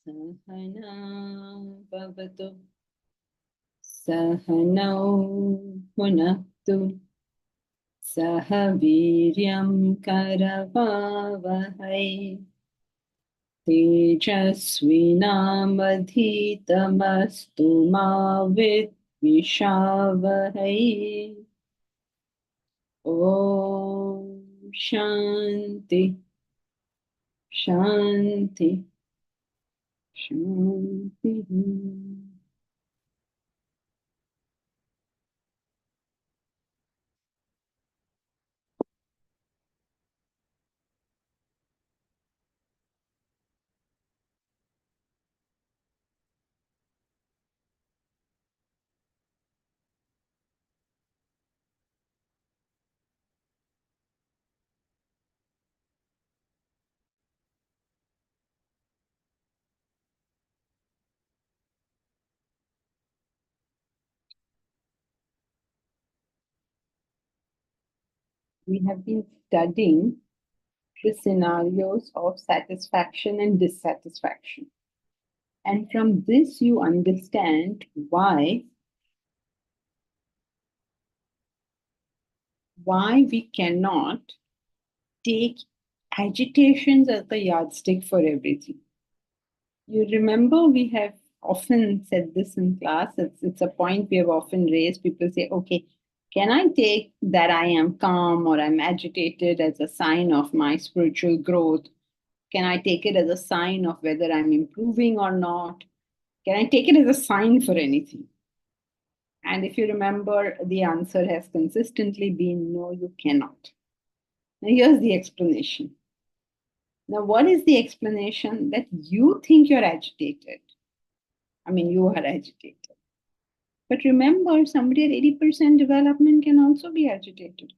Sahana bhavatu sahanau punaktu saha viryam karavavahai tejasvinamodhitamastu ma vidvishavahai. Om Shanti Shanti Shanti. We have been studying the scenarios of satisfaction and dissatisfaction. And from this, you understand why we cannot take agitations as the yardstick for everything. You remember we have often said this in class. It's a point we have often raised. People say, okay, can I take that I am calm or I'm agitated as a sign of my spiritual growth? Can I take it as a sign of whether I'm improving or not? Can I take it as a sign for anything? And if you remember, the answer has consistently been no, you cannot. Now, here's the explanation. Now, what is the explanation? That you think you're agitated. I mean, you are agitated. But remember, somebody at 80% development can also be agitated.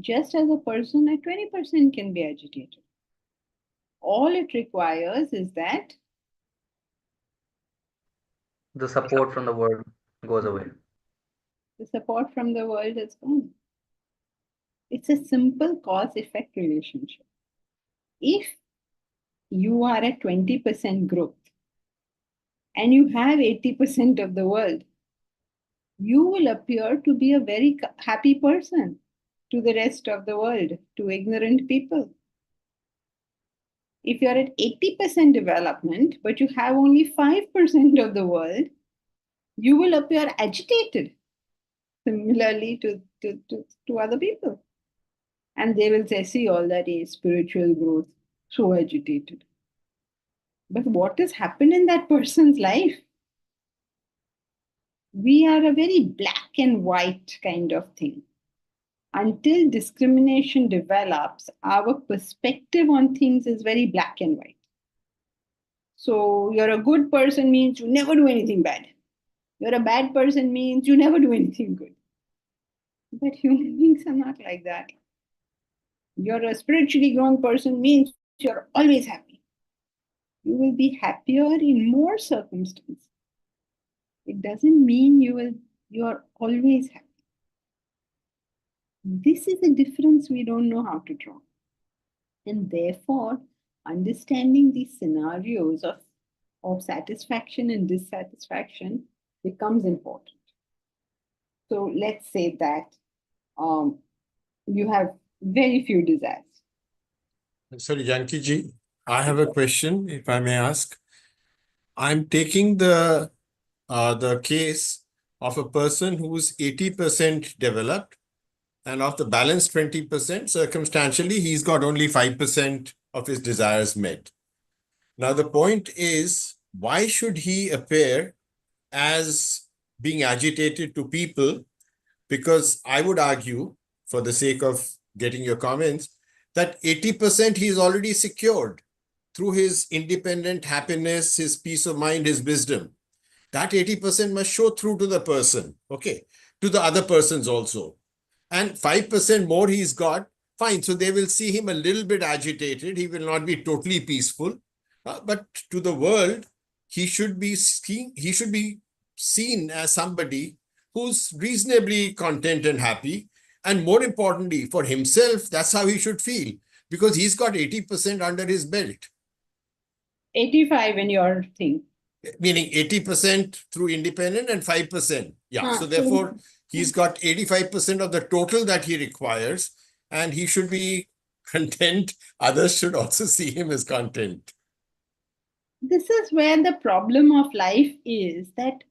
Just as a person at 20% can be agitated. All it requires is that the support from the world goes away. the support from the world is gone. It's a simple cause-effect relationship. If you are at 20% growth and you have 80% of the world, you will appear to be a very happy person to the rest of the world, to ignorant people. If you're at 80% development, but you have only 5% of the world, you will appear agitated similarly to other people. And they will say, see, all that is spiritual growth, so agitated. But what has happened in that person's life? We are a very black and white kind of thing. Until discrimination develops, our perspective on things is very black and white. So you're a good person means you never do anything bad. You're a bad person means you never do anything good. But human beings are not like that. You're a spiritually grown person means you're always happy. You will be happier in more circumstances. It doesn't mean you're always happy. This is a difference we don't know how to draw. And therefore, understanding these scenarios of satisfaction and dissatisfaction becomes important. So let's say that you have very few desires. Sorry, Janki ji, I have a question, if I may ask. I'm taking the case of a person who's 80% developed, and of the balance 20%, circumstantially, he's got only 5% of his desires met. Now, the point is, why should he appear as being agitated to people? Because I would argue, for the sake of getting your comments, that 80% he's already secured through his independent happiness, his peace of mind, his wisdom. That 80% must show through to the person, okay, to the other persons also. And 5% more he's got, fine. So they will see him a little bit agitated. He will not be totally peaceful. But to the world, he should be seen as somebody who's reasonably content and happy. And more importantly, for himself, that's how he should feel, because he's got 80% under his belt. 85 in your thing. Meaning 80% through independent and 5%. Yeah. So So therefore, he's got 85% of the total that he requires, and he should be content. Others should also see him as content. this is where the problem of life is, that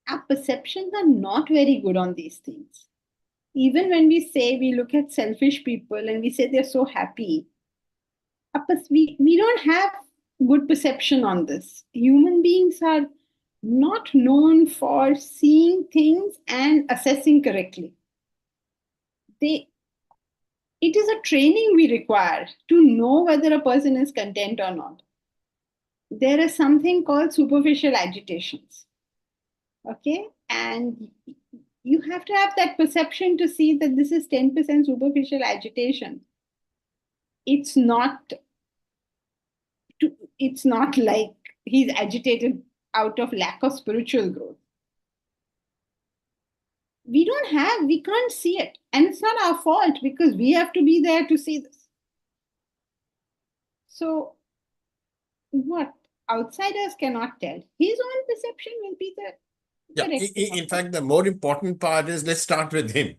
our perceptions are not very good on these things. Even when we say, we look at selfish people and we say they're so happy, we don't have good perception on this. Human beings are not known for seeing things and assessing correctly. It is a training we require to know whether a person is content or not. There is something called superficial agitations. Okay? And you have to have that perception to see that this is 10% superficial agitation. It's not like he's agitated out of lack of spiritual growth. We can't see it. And it's not our fault, because we have to be there to see this. So what outsiders cannot tell, his own perception will be the In fact, the more important part is, let's start with him.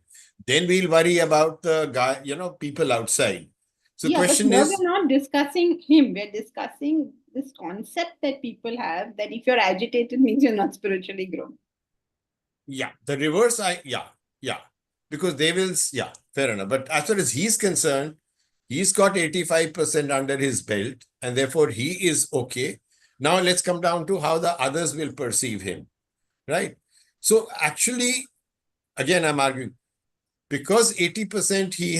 Then we'll worry about the guy, people outside. So question but is, we're not discussing him. We're discussing this concept that people have, that if you're agitated means you're not spiritually grown. the reverse, because they will, fair enough. But as far as he's concerned, he's got 85% under his belt, and therefore he is okay. Now let's come down to how the others will perceive him, right? So actually, again, I'm arguing, because 80% he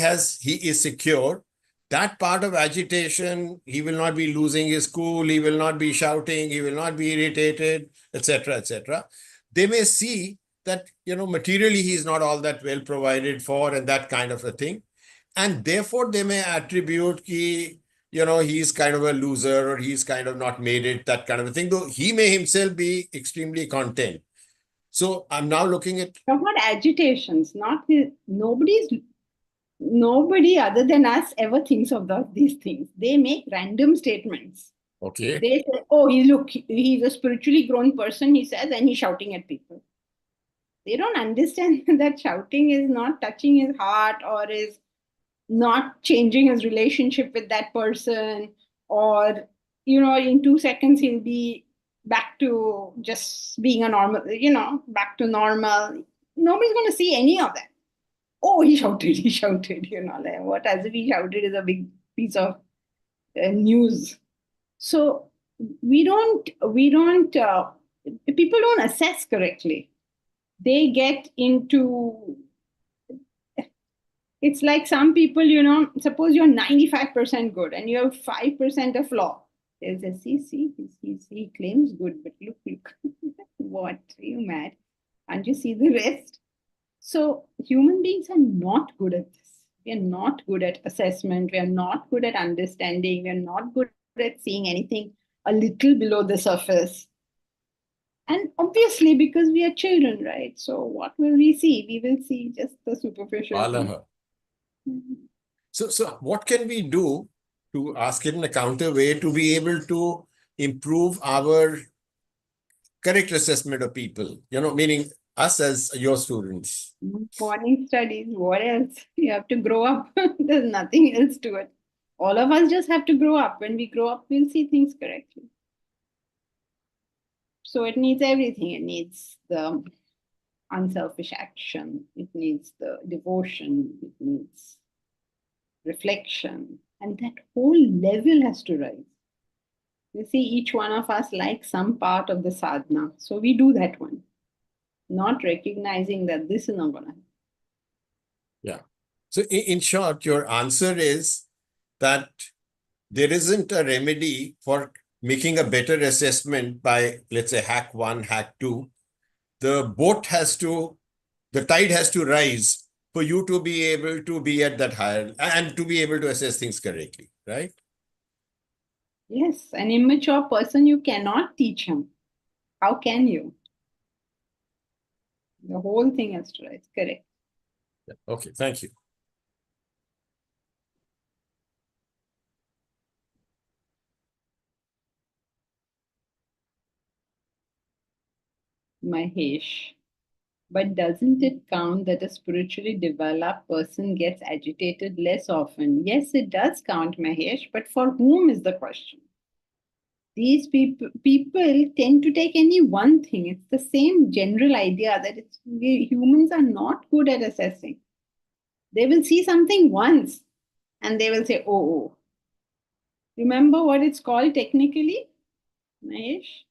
is secure, that part of agitation, he will not be losing his cool, he will not be shouting, he will not be irritated, etc., etc. They may see that, materially he is not all that well provided for, and that kind of a thing. And therefore, they may attribute he's kind of a loser, or he's kind of not made it, that kind of a thing, though he may himself be extremely content. So I'm now looking at... What agitations, not his, nobody other than us ever thinks of these things. They make random statements. Okay. They say, oh, he's a spiritually grown person, he says, and he's shouting at people. They don't understand that shouting is not touching his heart, or is not changing his relationship with that person, or, in 2 seconds he'll be back to just being a normal, back to normal. Nobody's going to see any of that. Oh, he shouted, like what, as if he shouted is a big piece of news. So people don't assess correctly. They get into, it's like some people, suppose you're 95% good and you have 5% of flaw. There's a he claims good, but look, what, are you mad? Can't you see the rest? So human beings are not good at this. We are not good at assessment. We are not good at understanding. We are not good at seeing anything a little below the surface. And obviously, because we are children, right? So what will we see? We will see just the superficial. Mm-hmm. So what can we do, to ask it in a counter way, to be able to improve our correct assessment of people, meaning us as your students? Morning studies, what else? You have to grow up. There's nothing else to it. All of us just have to grow up. When we grow up, we'll see things correctly. So it needs everything. It needs the unselfish action. It needs the devotion. It needs reflection. And that whole level has to rise. You see, each one of us likes some part of the sadhana. So we do that one, not recognizing that this is not going to happen. Yeah. So in short, your answer is that there isn't a remedy for making a better assessment by, let's say, hack 1, hack 2. The tide has to rise for you to be able to be at that higher and to be able to assess things correctly, right? Yes, an immature person, you cannot teach him. How can you? The whole thing has to rise. Correct. Okay, thank you. Mahesh. But doesn't it count that a spiritually developed person gets agitated less often? Yes, it does count, Mahesh, but for whom is the question? These people tend to take any one thing. It's the same general idea that humans are not good at assessing. They will see something once and they will say, oh. Remember what it's called technically, Mahesh?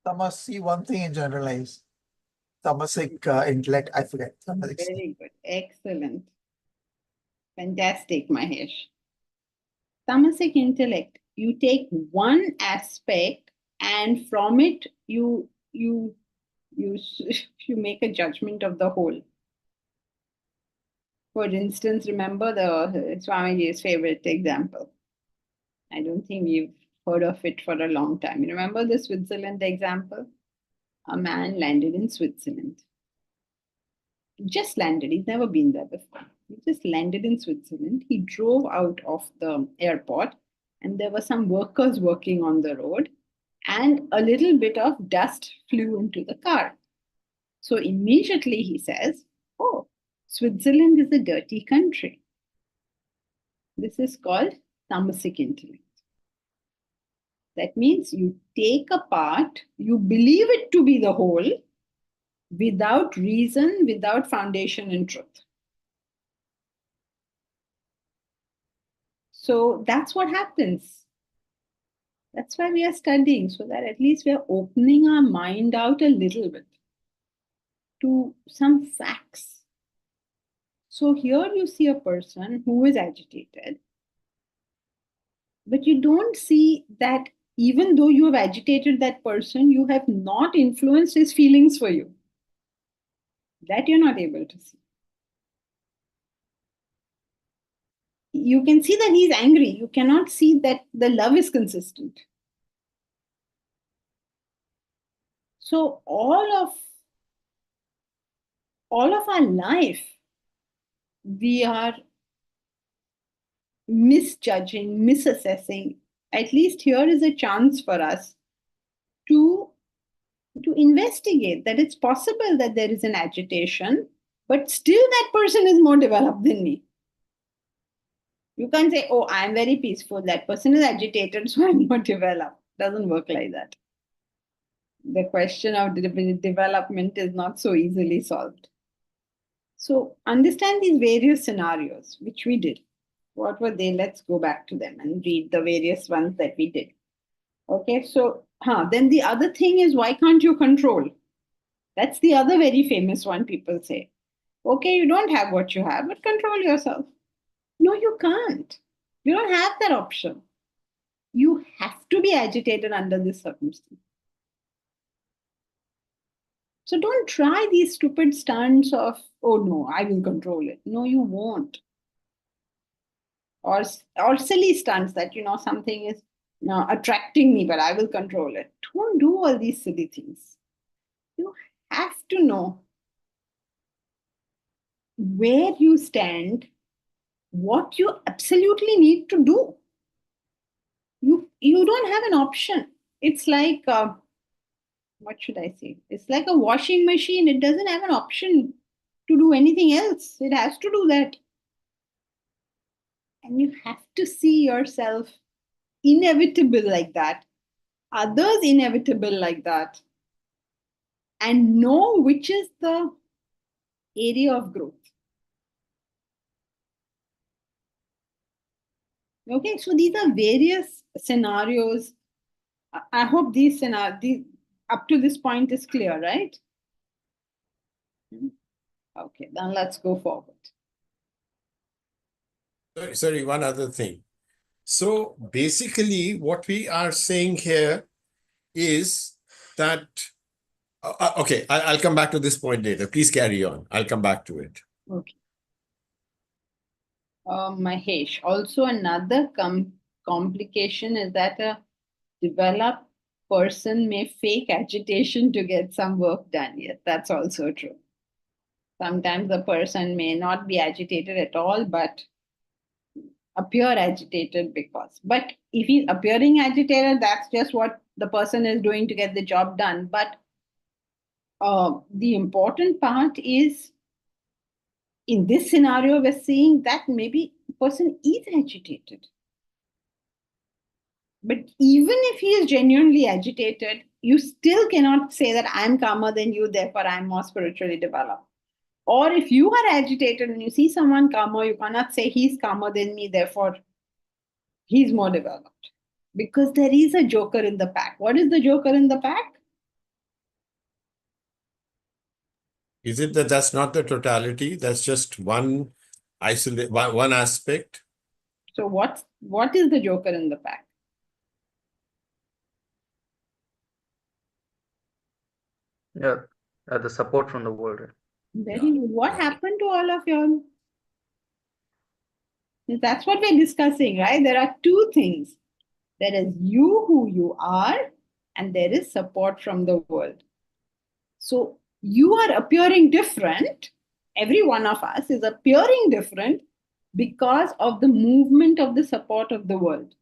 Tamas, see one thing and generalize. Tamasic intellect, I forget. Very good. Excellent. Fantastic, Mahesh. Tamasic intellect, you take one aspect and from it you you make a judgment of the whole. For instance, remember the Swamiji's favorite example. I don't think we've heard of it for a long time. You remember the Switzerland example? A man landed in Switzerland. Just landed. He's never been there before. He just landed in Switzerland. He drove out of the airport, and there were some workers working on the road, and a little bit of dust flew into the car. So immediately he says, oh, Switzerland is a dirty country. This is called tamasic intellect. That means you take a part, you believe it to be the whole, without reason, without foundation in truth. So that's what happens. That's why we are studying, so that at least we are opening our mind out a little bit to some facts. So here you see a person who is agitated, but you don't see that even though you have agitated that person, you have not influenced his feelings for you. That you're not able to see. You can see that he's angry. You cannot see that the love is consistent. So all of our life, we are misjudging, misassessing. At least here is a chance for us to investigate that it's possible that there is an agitation, but still that person is more developed than me. You can't say, oh, I'm very peaceful. That person is agitated, so I'm not developed. Doesn't work like that. The question of development is not so easily solved. So understand these various scenarios, which we did. What were they? Let's go back to them and read the various ones that we did. Okay, so then the other thing is, why can't you control? That's the other very famous one people say. Okay, you don't have what you have, but control yourself. No, you can't. You don't have that option. You have to be agitated under this circumstance. So don't try these stupid stunts of, oh no, I will control it. No, you won't. Or silly stunts that, something is attracting me, but I will control it. Don't do all these silly things. You have to know where you stand, what you absolutely need to do. You don't have an option. It's like, what should I say? It's like a washing machine. It doesn't have an option to do anything else. It has to do that. And you have to see yourself inevitable like that, others inevitable like that, and know which is the area of growth. Okay, so these are various scenarios. I hope these scenarios, up to this point, is clear, right? Okay, then let's go forward. Sorry, one other thing. So basically, what we are saying here is that Okay, I'll come back to this point later. Please carry on. I'll come back to it. Okay. Mahesh, also another complication is that a developed person may fake agitation to get some work done. Yes, that's also true. Sometimes the person may not be agitated at all, but appear agitated because. But if he's appearing agitated, that's just what the person is doing to get the job done. But the important part is, in this scenario, we're seeing that maybe the person is agitated. But even if he is genuinely agitated, you still cannot say that I'm calmer than you, therefore I'm more spiritually developed. Or if you are agitated and you see someone calmer, you cannot say he's calmer than me, therefore he's more developed. Because there is a joker in the pack. What is the joker in the pack? Is it that that's not the totality? That's just one one aspect? So what is the joker in the pack? Yeah, the support from the world. Very good. What happened to all of y'all? That's what we're discussing, right? There are two things. There is you who you are, and there is support from the world. So you are appearing different. Every one of us is appearing different because of the movement of the support of the world.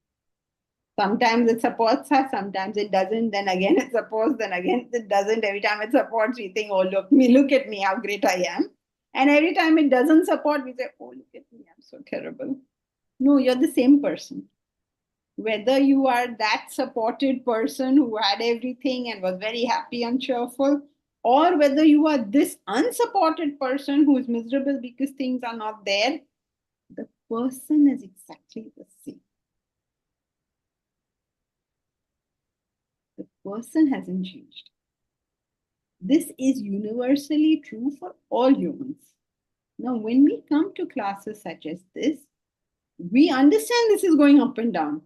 Sometimes it supports us, sometimes it doesn't, then again it supports, then again it doesn't. Every time it supports, we think, oh, look at me, how great I am. And every time it doesn't support, we say, oh, look at me, I'm so terrible. No, you're the same person. Whether you are that supported person who had everything and was very happy and cheerful, or whether you are this unsupported person who is miserable because things are not there, the person is exactly the same. The person hasn't changed. This is universally true for all humans. Now, when we come to classes such as this, we understand this is going up and down.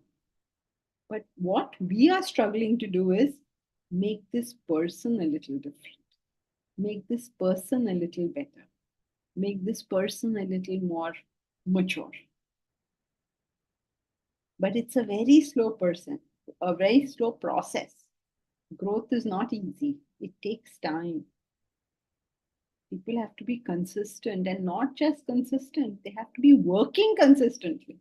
But what we are struggling to do is make this person a little different, make this person a little better, make this person a little more mature. But it's a very slow person, a very slow process. Growth is not easy. It takes time. People have to be consistent, and not just consistent, they have to be working consistently.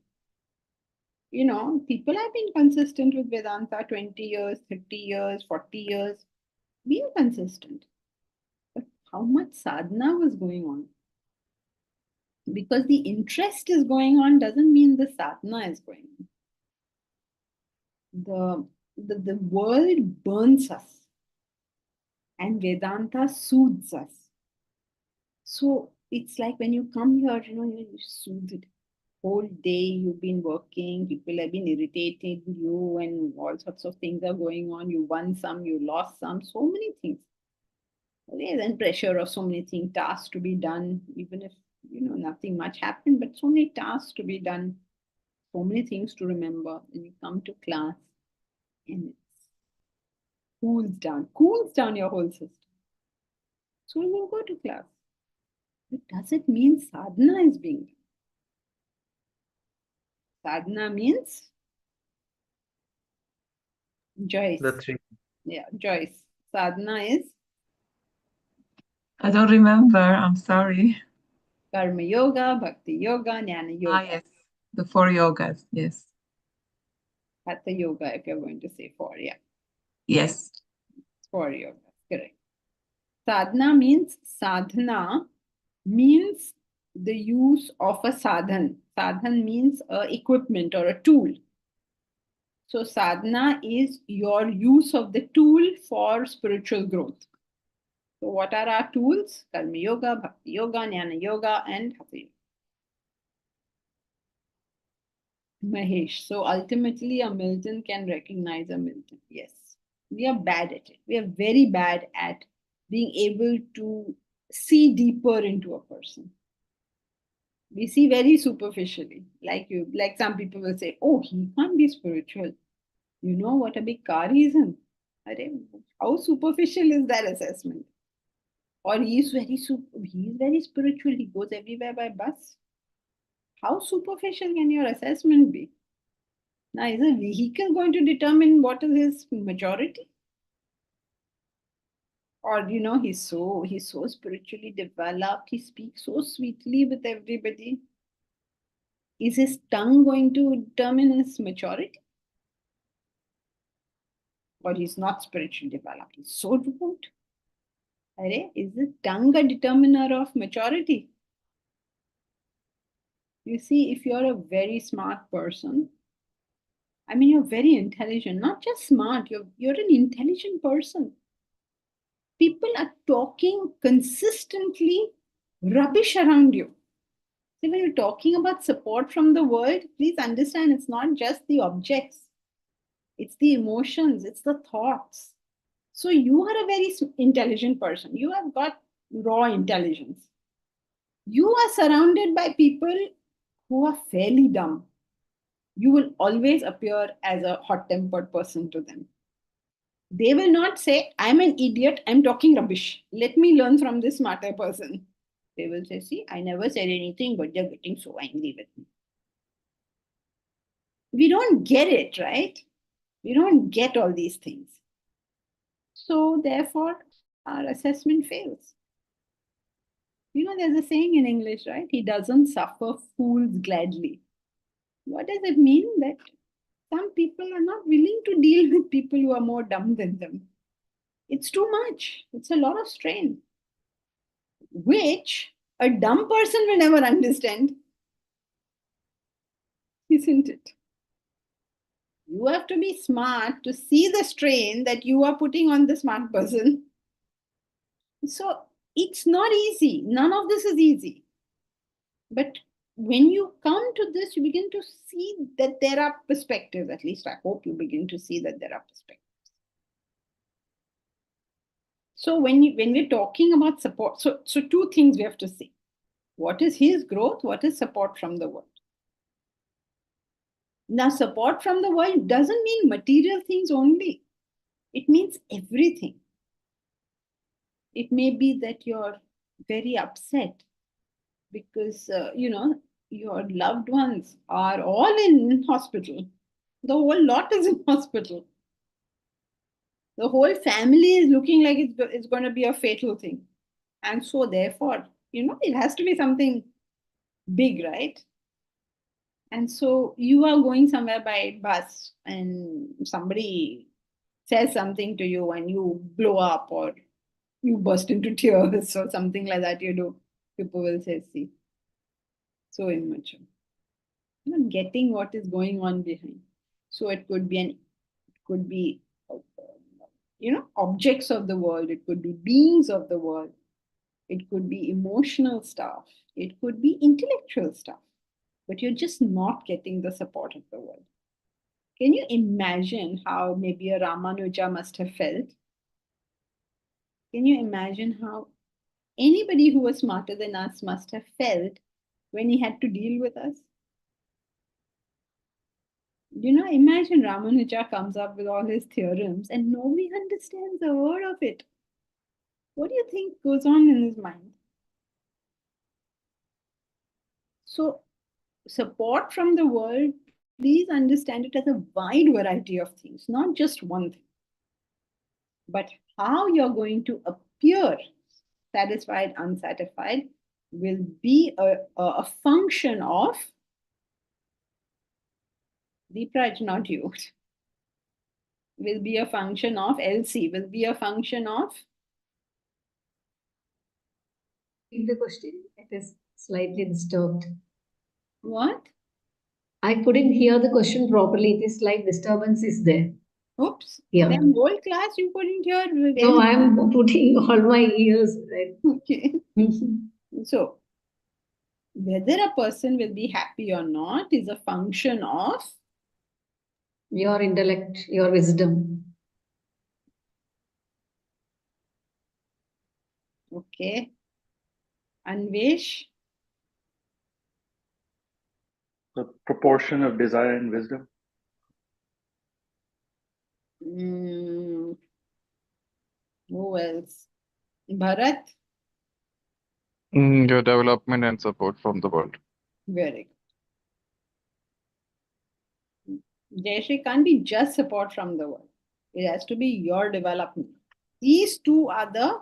You know, people have been consistent with Vedanta 20 years, 30 years, 40 years, been consistent. But how much sadhana was going on? Because the interest is going on doesn't mean the sadhana is going on. The world burns us, and Vedanta soothes us. So it's like when you come here, you're soothed. Whole day you've been working, people have been irritating you, and all sorts of things are going on. You won some, you lost some, so many things. Okay, then pressure of so many things, tasks to be done, even if nothing much happened, but so many tasks to be done, so many things to remember. And you come to class and it cools down your whole system. So you will go to class. But does it mean sadhana is being done? Sadhana means Joyce. The three. Yeah, Joyce. Sadhana is? I don't remember. I'm sorry. Karma yoga, bhakti yoga, jnana yoga. Yes. The 4 yogas. Yes. Hatha yoga, if you're going to say 4, yeah. Yes. 4 yogas, correct. Sadhana means the use of a sadhan. Sadhan means equipment or a tool. So sadhana is your use of the tool for spiritual growth. So what are our tools? Karma yoga, bhakti yoga, jnana yoga, and hatha yoga. Mahesh, so ultimately a Milton can recognize a Milton. Yes, we are bad at it. We are very bad at being able to see deeper into a person. We see very superficially, like some people will say, oh, he can't be spiritual. You know what a big car he's in? How superficial is that assessment? Or he's very spiritual, he goes everywhere by bus. How superficial can your assessment be? Now, is a vehicle going to determine what is his maturity? Or he's so spiritually developed, he speaks so sweetly with everybody. Is his tongue going to determine his maturity? Or he's not spiritually developed, he's so rude. Is the tongue a determiner of maturity? You see, if you're a very smart person, I mean, you're very intelligent, not just smart, you're an intelligent person. People are talking consistently rubbish around you. So when you're talking about support from the world, please understand it's not just the objects, it's the emotions, it's the thoughts. So you are a very intelligent person. You have got raw intelligence. You are surrounded by people who are fairly dumb. You will always appear as a hot-tempered person to them. They will not say, I'm an idiot, I'm talking rubbish. Let me learn from this smarter person. They will say, see, I never said anything, but they're getting so angry with me. We don't get it, right? We don't get all these things. So therefore, our assessment fails. There's a saying in English, right? He doesn't suffer fools gladly. What does it mean? That some people are not willing to deal with people who are more dumb than them. It's too much. It's a lot of strain, which a dumb person will never understand. Isn't it? You have to be smart to see the strain that you are putting on the smart person. So it's not easy. None of this is easy. But when you come to this, you begin to see that there are perspectives. At least I hope you begin to see that there are perspectives. So when we're talking about support, so two things we have to see. What is his growth? What is support from the world? Now, support from the world doesn't mean material things only. It means everything. It may be that you're very upset because, your loved ones are all in hospital. The whole lot is in hospital. The whole family is looking like it's going to be a fatal thing. And so therefore, it has to be something big, right? And so you are going somewhere by bus and somebody says something to you and you blow up or you burst into tears or something like that, people will say, see, so immature. Not getting what is going on behind. So it could be objects of the world, it could be beings of the world, it could be emotional stuff, it could be intellectual stuff, but you're just not getting the support of the world. Can you imagine how maybe a Ramanuja must have felt? Can you imagine how anybody who was smarter than us must have felt when he had to deal with us? Imagine Ramanuja comes up with all his theorems and nobody understands a word of it. What do you think goes on in his mind? So, support from the world, please understand it as a wide variety of things, not just one thing. But how you're going to appear satisfied, unsatisfied, will be a function of Deepraj, not you. Will be a function of LC, will be a function of The question, it is slightly disturbed. what? I couldn't hear the question properly. It is slight disturbance is there. Oops. Yeah. Then whole class you couldn't hear. No, I'm putting all my ears. Right? Okay. So, whether a person will be happy or not is a function of Your intellect, your wisdom. okay. Anvesh, The proportion of desire and wisdom. Who else? Bharat? Your development and support from the world. Very good. Jayashree, can't be just support from the world. It has to be your development. These two are the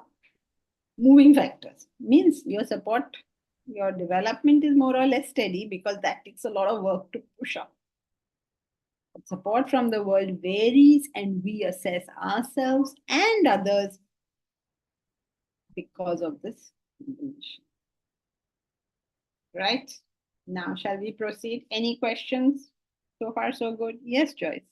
moving factors. Means your support, your development is more or less steady because that takes a lot of work to push up. But support from the world varies and we assess ourselves and others because of this information. Right? Now, shall we proceed? Any questions? So far, so good. Yes, Joyce.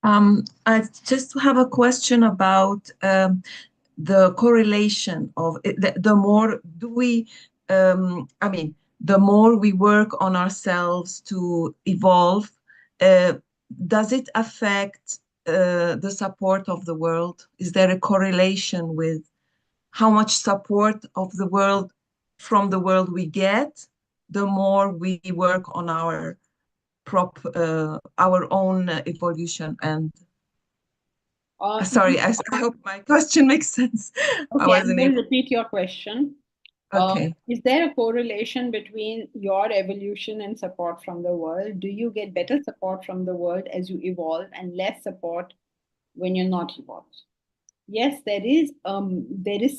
I just have a question about the correlation of the more do we, the more we work on ourselves to evolve, does it affect the support of the world? Is there a correlation with how much support of the world from the world we get, the more we work on our own evolution and sorry, I hope my question makes sense. I Okay, I'm wasn't going to able. repeat your question. Okay. Is there a correlation between your evolution and support from the world? Do you get better support from the world as you evolve and less support when you're not evolved? Yes, there is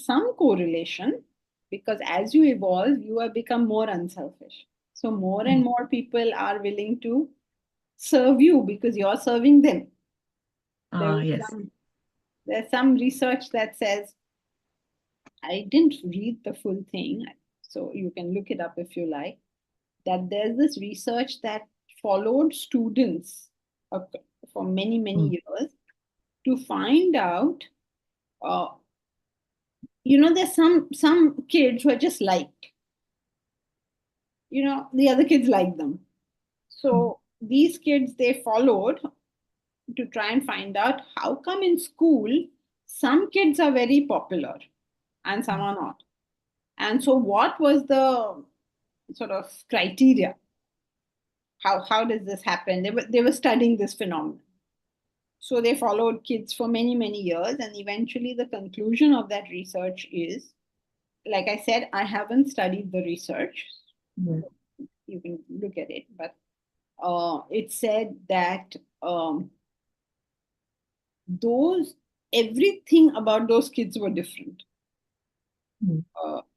some correlation because as you evolve, you have become more unselfish. So more and more people are willing to serve you because you're serving them. Yes. There's some research that says, I didn't read the full thing, so you can look it up if you like, that there's this research that followed students for many, many years to find out, there's some kids who are just liked. The other kids like them. So these kids, they followed to try and find out how come in school some kids are very popular and some are not. And so what was the sort of criteria? How does this happen? They were studying this phenomenon. So they followed kids for many, many years, and eventually the conclusion of that research is, like I said, I haven't studied the research. You can look at it, but it said that everything about those kids were different.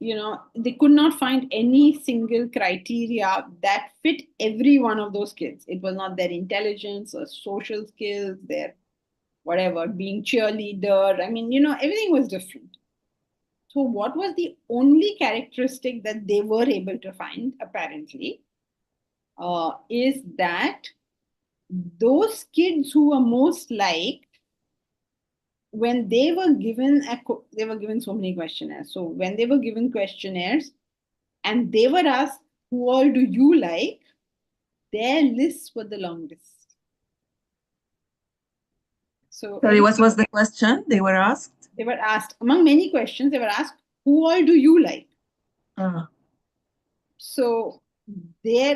They could not find any single criteria that fit every one of those kids. It was not their intelligence or social skills, their whatever, being cheerleader. Everything was different. So what was the only characteristic that they were able to find, apparently, is that those kids who were most liked, when they were given so many questionnaires. So when they were given questionnaires and they were asked, who all do you like? Their lists were the longest. So Sorry, what was the question they were asked? They were asked, among many questions, they were asked, who all do you like? So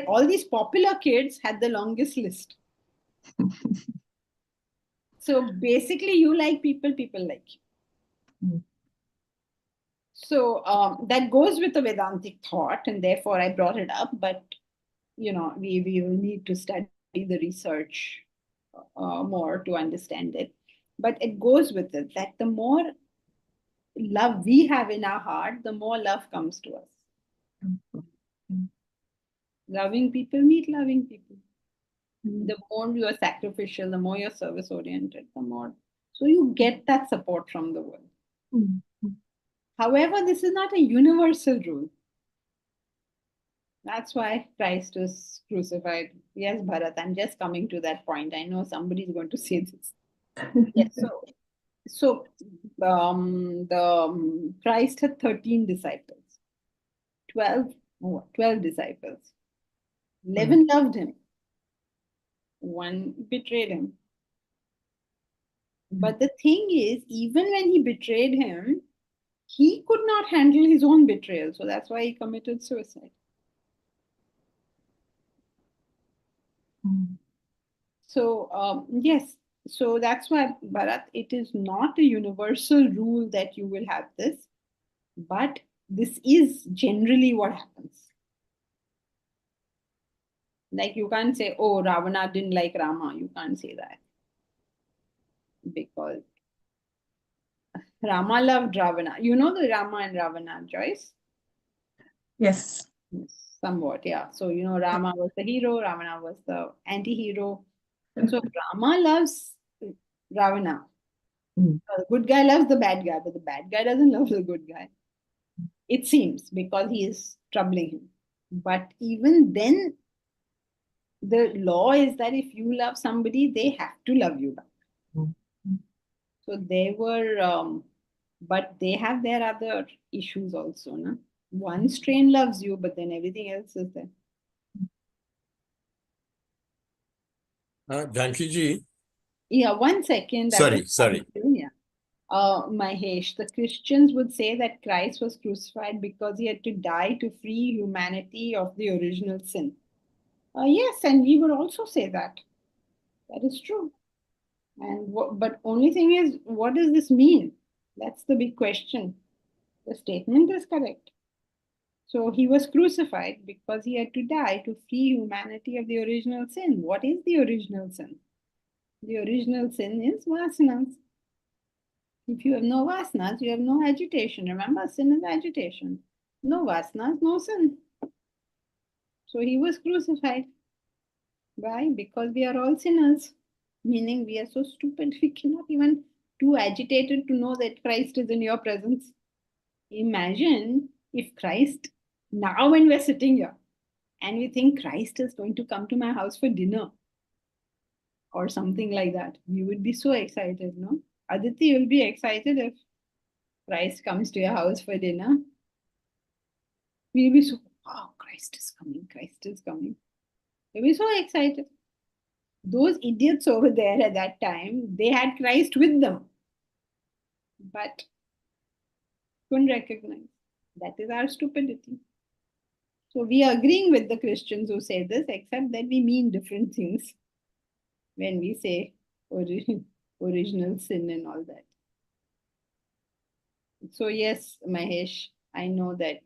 all these popular kids had the longest list. So basically, you like people, people like you. So that goes with the Vedantic thought, and therefore I brought it up. But we will need to study the research more to understand it. But it goes with it that the more love we have in our heart, the more love comes to us. Loving people meet loving people. The more you are sacrificial, the more you're service oriented, the more. So you get that support from the world. However, this is not a universal rule. That's why Christ was crucified. Yes, Bharat, I'm just coming to that point. I know somebody's going to say this. Yes, so Christ had 13 disciples, 12 disciples. 11 loved him. 1 betrayed him. But the thing is, even when he betrayed him, he could not handle his own betrayal. So that's why he committed suicide. So, yes, So that's why, Bharat, it is not a universal rule that you will have this, but this is generally what happens. Like you can't say, oh, Ravana didn't like Rama. You can't say that. Because Rama loved Ravana. You know the Rama and Ravana, Joyce? Yes. Somewhat, yeah. So, you know, Rama was the hero, Ravana was the anti-hero. So Rama loves Ravana. Mm. The good guy loves the bad guy, but the bad guy doesn't love the good guy. It seems, because he is troubling him. But even then, the law is that if you love somebody, they have to love you back. Mm. So they were, but they have their other issues also. No? One strain loves you, but then everything else is there. Janki ji, Yeah, 1 second. I sorry, was sorry. yeah. Mahesh, the Christians would say that Christ was crucified because he had to die to free humanity of the original sin. Yes, and we would also say that. That is true. And but only thing is, what does this mean? That's the big question. The statement is correct. So he was crucified because he had to die to free humanity of the original sin. What is the original sin? The original sin is vasanas. If you have no vasanas, you have no agitation. Remember, sin is agitation. No vasanas, no sin. So he was crucified. Why? Because we are all sinners. Meaning we are so stupid, we cannot even too agitated to know that Christ is in your presence. Imagine if Christ, now when we're sitting here, and we think Christ is going to come to my house for dinner or something like that, we would be so excited, no? Aditi, you'll be excited if Christ comes to your house for dinner. We'll be so, oh, Christ is coming, Christ is coming. We'll be so excited. Those idiots over there at that time, they had Christ with them, but couldn't recognize. That is our stupidity. So we are agreeing with the Christians who say this, except that we mean different things when we say original sin and all that. So yes, Mahesh, I know that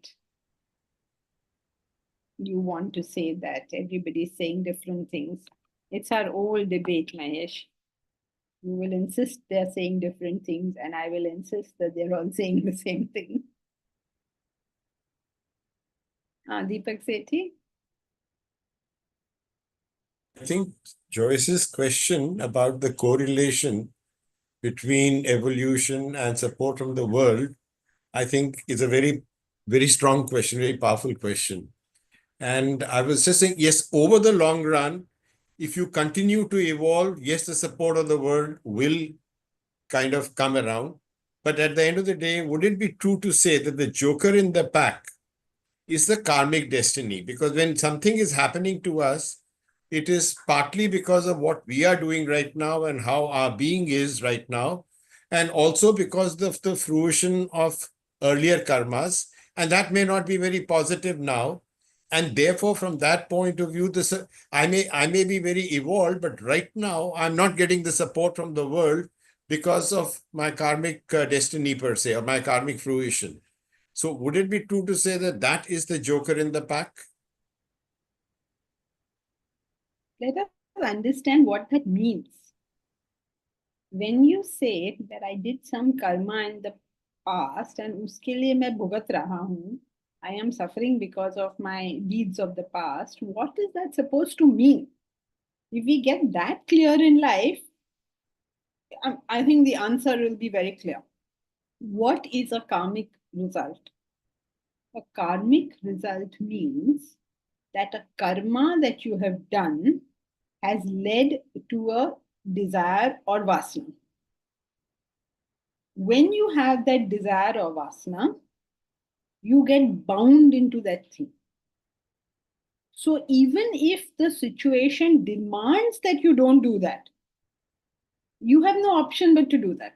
you want to say that everybody's saying different things. It's our old debate, Mahesh. You will insist they're saying different things, and I will insist that they're all saying the same thing. Deepak Sethi? I think Joyce's question about the correlation between evolution and support from the world, I think is a very, very strong question, very powerful question. And I was just saying, yes, over the long run, if you continue to evolve, yes, the support of the world will kind of come around. But at the end of the day, would it be true to say that the joker in the pack is the karmic destiny? Because when something is happening to us, it is partly because of what we are doing right now and how our being is right now, and also because of the fruition of earlier karmas, and that may not be very positive now. And therefore, from that point of view, I may be very evolved, but right now I'm not getting the support from the world because of my karmic destiny per se, or my karmic fruition. So would it be true to say that that is the joker in the pack? Let us understand what that means. When you say that I did some karma in the past and uske liye main bhugat raha hu, I am suffering because of my deeds of the past, what is that supposed to mean? If we get that clear in life, I think the answer will be very clear. What is a karmic result? A karmic result means that a karma that you have done has led to a desire or vasana. When you have that desire or vasana, you get bound into that thing. So even if the situation demands that you don't do that, you have no option but to do that.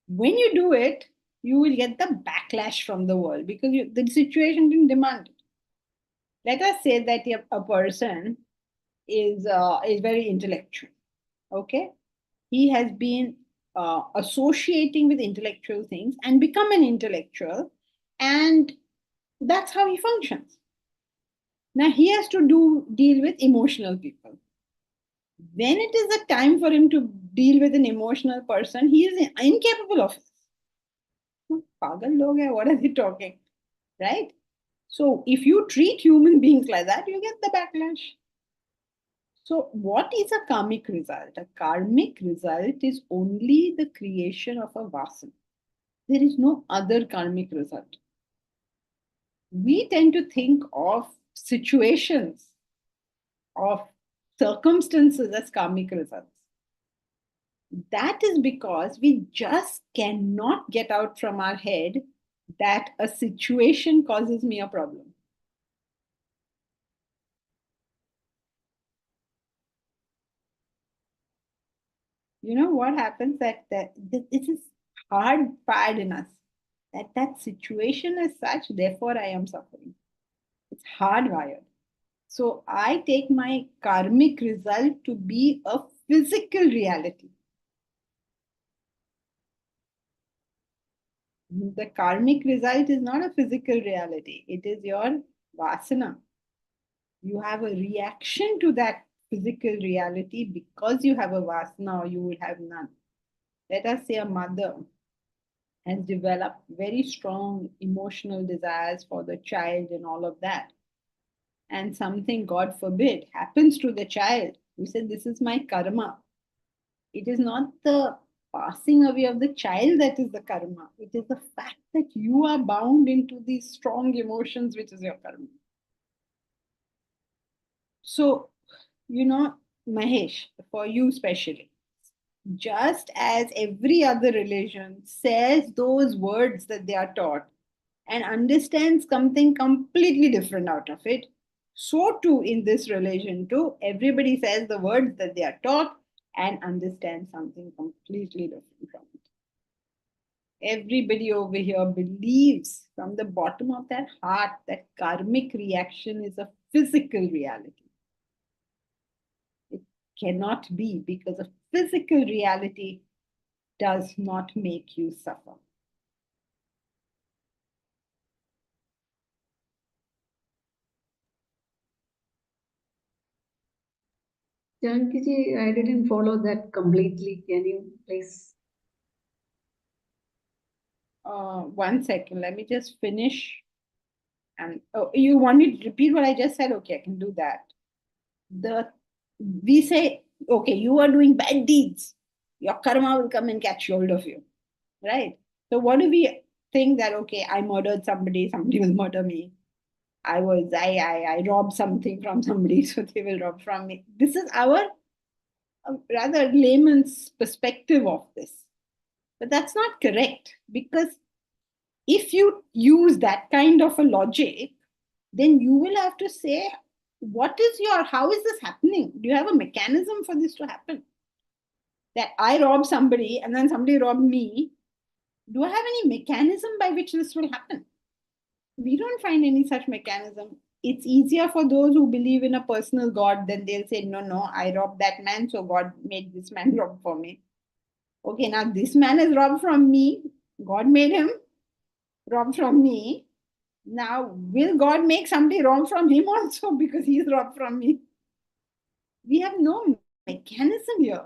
When you do it, you will get the backlash from the world because the situation didn't demand it. Let us say that a person is very intellectual, okay? He has been associating with intellectual things and become an intellectual, and that's how he functions. Now he has to deal with emotional people. When it is a time for him to deal with an emotional person, he is incapable of it. Pagal log hai, what are they talking? Right? So if you treat human beings like that, you get the backlash. So what is a karmic result? A karmic result is only the creation of a vasana. There is no other karmic result. We tend to think of situations, of circumstances as karmic results. That is because we just cannot get out from our head that a situation causes me a problem. You know what happens that this is hardwired in us, that situation is such, therefore I am suffering. It's hardwired. So I take my karmic result to be a physical reality. The karmic result is not a physical reality. It is your vasana. You have a reaction to that physical reality because you have a vasana, or you would have none. Let us say a mother has developed very strong emotional desires for the child and all of that. And something, God forbid, happens to the child. You said, this is my karma. It is not the passing away of the child that is the karma. It is the fact that you are bound into these strong emotions, which is your karma. So, Mahesh, for you especially, just as every other religion says those words that they are taught and understands something completely different out of it, so too in this religion too, everybody says the words that they are taught and understands something completely different from it. Everybody over here believes from the bottom of their heart that karmic reaction is a physical reality. It cannot be, because a physical reality does not make you suffer. Janki ji, I didn't follow that completely. Can you please? 1 second, let me just finish. And you want me to repeat what I just said? Okay, I can do that. We say, okay, you are doing bad deeds. Your karma will come and catch hold of you, right? So what do we think that, okay, I murdered somebody will murder me. I robbed something from somebody, so they will rob from me. This is our rather layman's perspective of this. But that's not correct, because if you use that kind of a logic, then you will have to say, how is this happening? Do you have a mechanism for this to happen? That I rob somebody and then somebody robbed me. Do I have any mechanism by which this will happen? We don't find any such mechanism. It's easier for those who believe in a personal God, then they'll say, no, I robbed that man, so God made this man rob for me. Okay, now this man is robbed from me. God made him rob from me. Now, will God make somebody rob from him also because he's robbed from me? We have no mechanism here,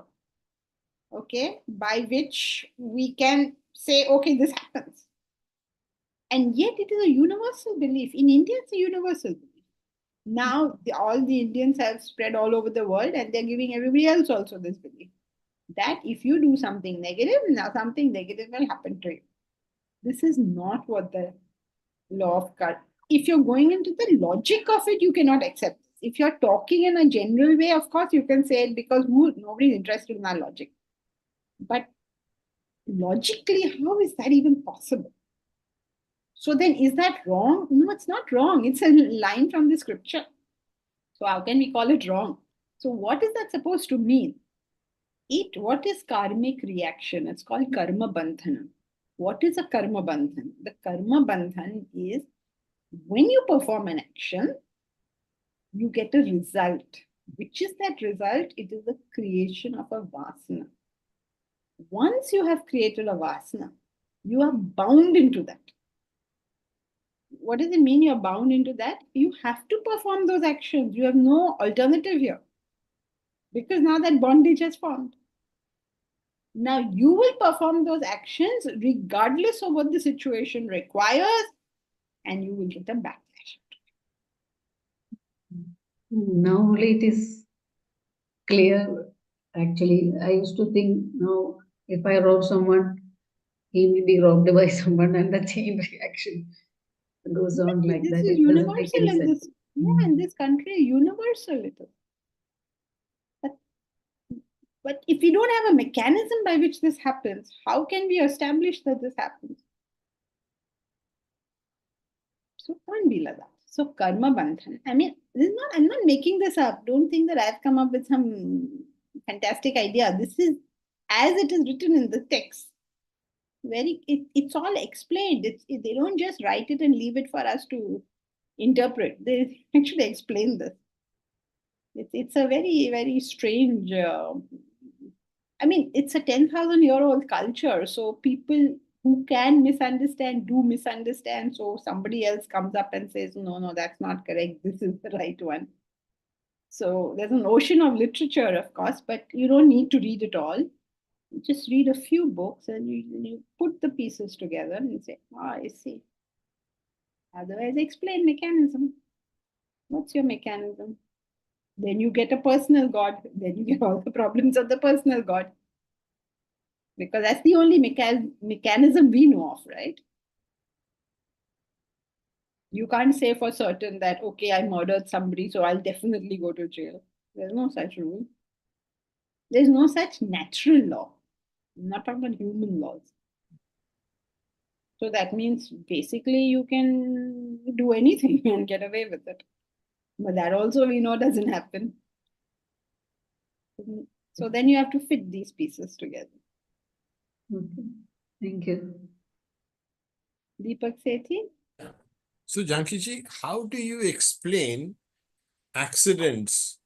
okay, by which we can say, okay, this happens. And yet it is a universal belief. In India, it's a universal belief. Now, all the Indians have spread all over the world, and they're giving everybody else also this belief that if you do something negative, now something negative will happen to you. This is not what the law of karma. If you're going into the logic of it, you cannot accept this. If you're talking in a general way, of course you can say it, because nobody's interested in our logic. But logically, how is that even possible? So then, is that wrong? No, it's not wrong. It's a line from the scripture. So how can we call it wrong? So what is that supposed to mean? What is karmic reaction? It's called karma bandhana. What is a karma bandhan? The karma bandhan is when you perform an action, you get a result. Which is that result? It is the creation of a vasana. Once you have created a vasana, you are bound into that. What does it mean you're bound into that? You have to perform those actions. You have no alternative here. Because now that bondage has formed. Now you will perform those actions regardless of what the situation requires, and you will get a backlash. Now only it is clear. Actually, I used to think, now if I rob someone, he will be robbed by someone, and the chain reaction goes on like This that. is It doesn't make universal any in sense. this, yeah, in this country, universal it is. But if we don't have a mechanism by which this happens, how can we establish that this happens? So it can't be like that. So karma bandhan. I mean, this is not, I'm not making this up. Don't think that I've come up with some fantastic idea. This is as it is written in the text. It's all explained. They don't just write it and leave it for us to interpret. They actually explain this. It's a very, very strange. I mean, it's a 10,000-year-old culture. So people who can misunderstand do misunderstand. So somebody else comes up and says, no, that's not correct. This is the right one. So there's an ocean of literature, of course, but you don't need to read it all. You just read a few books and you put the pieces together and say, I see. Otherwise, explain mechanism. What's your mechanism? Then you get a personal God. Then you get all the problems of the personal God. Because that's the only mechanism we know of, right? You can't say for certain that, okay, I murdered somebody, so I'll definitely go to jail. There's no such rule. There's no such natural law. I'm not talking about human laws. So that means basically you can do anything and get away with it. But that also we know doesn't happen. So then you have to fit these pieces together. Okay. Thank you. Deepak Sethi? So, Janki-ji, how do you explain accidents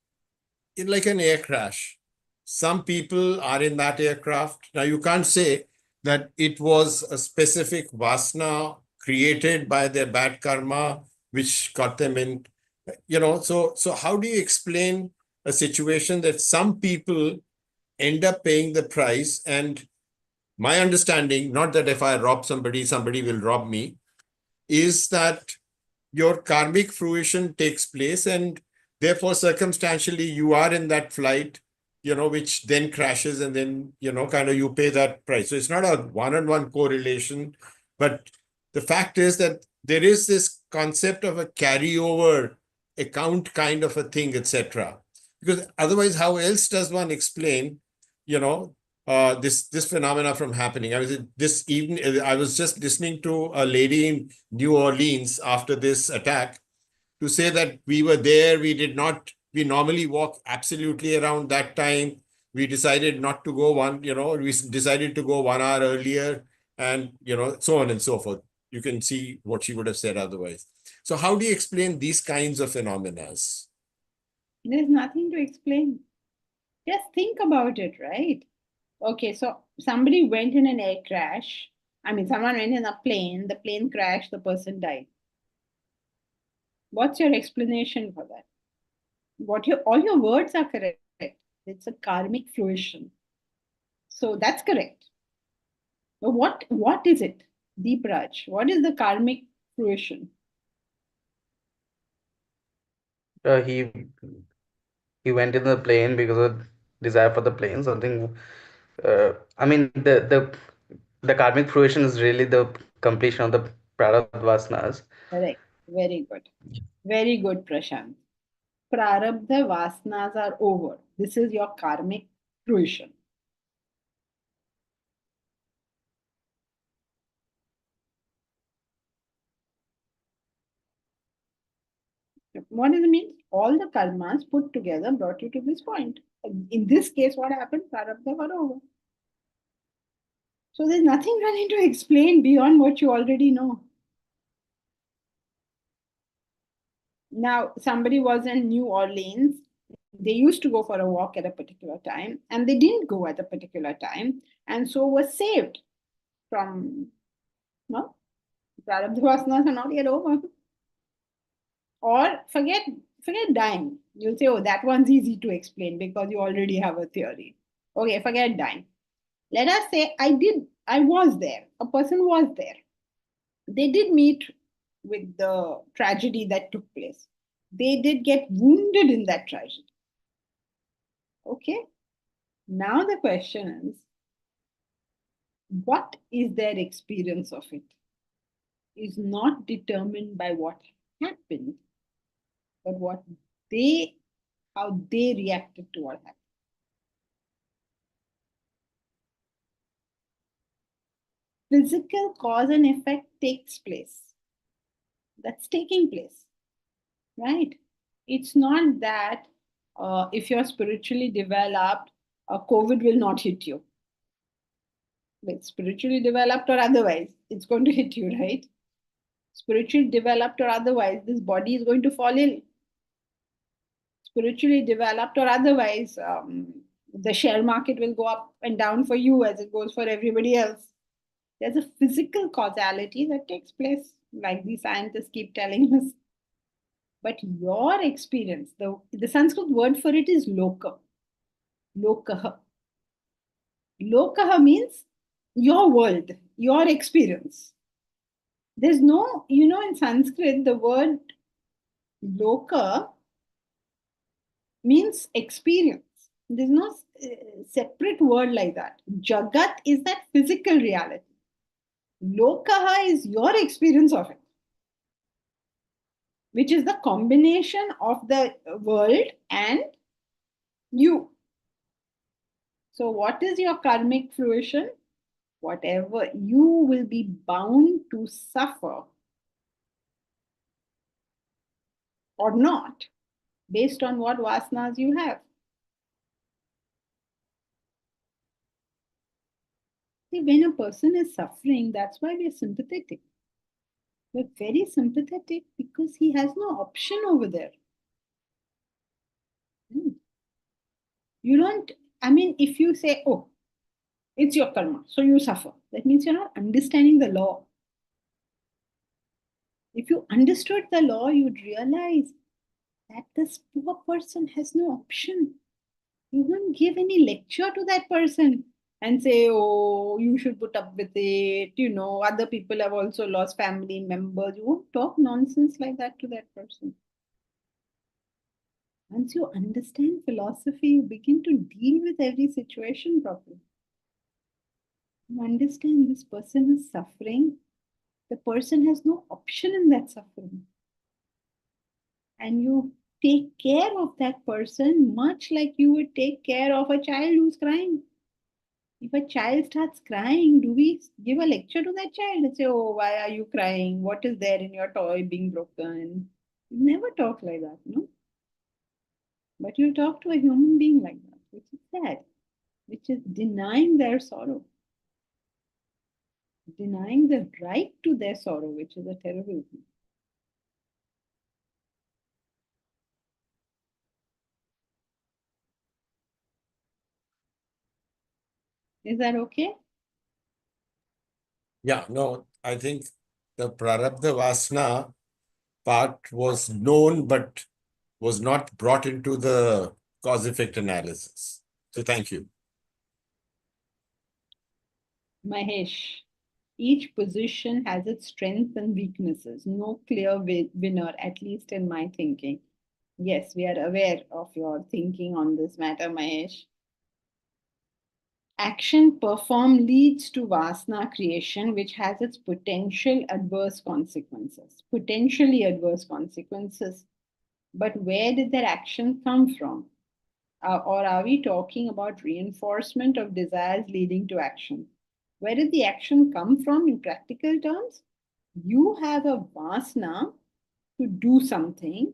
in like an air crash? Some people are in that aircraft. Now, you can't say that it was a specific vasana created by their bad karma, which got them in, so how do you explain a situation that some people end up paying the price? And my understanding, not that if I rob somebody, somebody will rob me, is that your karmic fruition takes place and therefore circumstantially you are in that flight, which then crashes and then, kind of you pay that price. So it's not a one-on-one correlation, but the fact is that there is this concept of a carryover account kind of a thing, etc. Because otherwise, how else does one explain, this phenomena from happening? This evening, I was just listening to a lady in New Orleans after this attack to say that we were there. We normally walk absolutely around that time. We decided not to go we decided to go 1 hour earlier and, so on and so forth. You can see what she would have said otherwise. So how do you explain these kinds of phenomena? There's nothing to explain. Just think about it, right? Okay, so somebody went in an air crash. I mean, someone went in a plane, the plane crashed, the person died. What's your explanation for that? All your words are correct. It's a karmic fruition. So that's correct. But what is it, Deep Raj? What is the karmic fruition? He went in the plane because of desire for the plane. Something. I mean, the karmic fruition is really the completion of the prarabdha vasanas. Correct. Very good. Very good, Prashant. Prarabdha vasanas are over. This is your karmic fruition. What does it mean? All the karmas put together brought you to this point. In this case, what happened? Prarabdha were over. So there's nothing really to explain beyond what you already know. Now, somebody was in New Orleans They used to go for a walk at a particular time and they didn't go at a particular time and so were saved from, well, Prarabdha vasanas are not yet over. Or forget dying. You'll say, oh, that one's easy to explain because you already have a theory. Okay, forget dying. Let us say I was there. A person was there. They did meet with the tragedy that took place. They did get wounded in that tragedy. Okay? Now the question is, what is their experience of it? Is not determined by what happened, but how they reacted to what happened. Physical cause and effect takes place. That's taking place, right? It's not that if you're spiritually developed, COVID will not hit you. But spiritually developed or otherwise, it's going to hit you, right? Spiritually developed or otherwise, this body is going to fall ill. Spiritually developed or otherwise, the share market will go up and down for you as it goes for everybody else. There's a physical causality that takes place, like the scientists keep telling us. But your experience, the Sanskrit word for it is loka. Lokaha. Lokaha means your world, your experience. There's no, in Sanskrit, the word loka means experience. There's no separate word like that. Jagat is that physical reality. Lokaha is your experience of it, which is the combination of the world and you. So, what is your karmic fruition? Whatever you will be bound to suffer or not, based on what vasanas you have. See, when a person is suffering, that's why we're sympathetic. We're very sympathetic because he has no option over there. You don't, if you say, oh, it's your karma, so you suffer, that means you're not understanding the law. If you understood the law, you'd realize that this poor person has no option. You won't give any lecture to that person and say, oh, you should put up with it. Other people have also lost family members. You won't talk nonsense like that to that person. Once you understand philosophy, you begin to deal with every situation properly. You understand this person is suffering. The person has no option in that suffering. And you take care of that person much like you would take care of a child who's crying. If a child starts crying, do we give a lecture to that child and say, oh, why are you crying? What is there in your toy being broken? You never talk like that, no? But you talk to a human being like that, which is sad, which is denying their sorrow, denying the right to their sorrow, which is a terrible thing. Is that okay? Yeah, no, I think the Prarabdha Vasana part was known, but was not brought into the cause-effect analysis. So thank you. Mahesh, each position has its strengths and weaknesses. No clear winner, at least in my thinking. Yes, we are aware of your thinking on this matter, Mahesh. Action performed leads to vasana creation, which has its potential adverse consequences. Potentially adverse consequences. But where did that action come from? Or are we talking about reinforcement of desires leading to action? Where did the action come from in practical terms? You have a vasana to do something,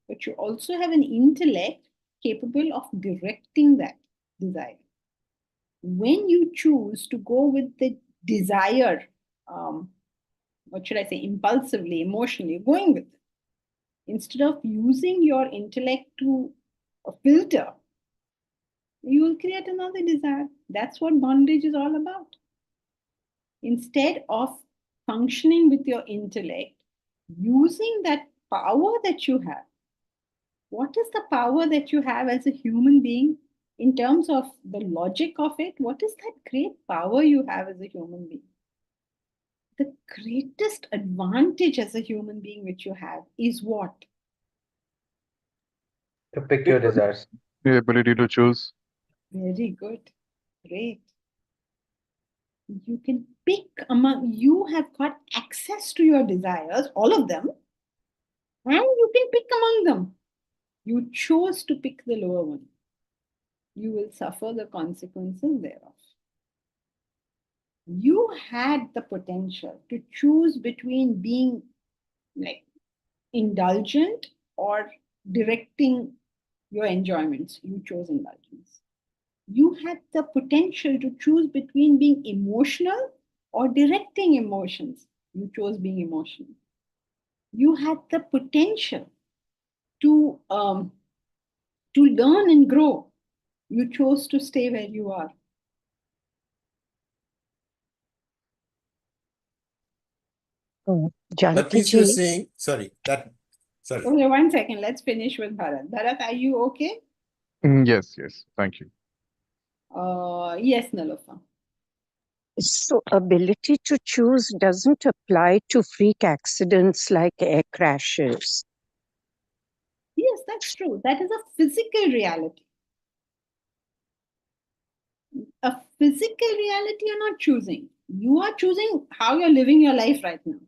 but you also have an intellect capable of directing that desire. When you choose to go with the desire, what should I say, impulsively, emotionally, going with it, instead of using your intellect to a filter, you will create another desire. That's what bondage is all about. Instead of functioning with your intellect, using that power that you have, what is the power that you have as a human being in terms of the logic of it? What is that great power you have as a human being? The greatest advantage as a human being which you have is what? To pick your desires. The ability to choose. Very good. Great. You can pick among, you have got access to your desires, all of them, and you can pick among them. You chose to pick the lower one. You will suffer the consequences thereof. You had the potential to choose between being like indulgent or directing your enjoyments. You chose indulgence. You had the potential to choose between being emotional or directing emotions. You chose being emotional. You had the potential to learn and grow. You chose to stay where you are. But Janki least you're ji, saying, sorry. Okay, 1 second. Let's finish with Bharat. Bharat, are you okay? Yes, yes. Thank you. Yes, Nalofa. so ability to choose doesn't apply to freak accidents like air crashes. Yes, that's true. That is a physical reality. A physical reality you're not choosing. You are choosing how you're living your life right now.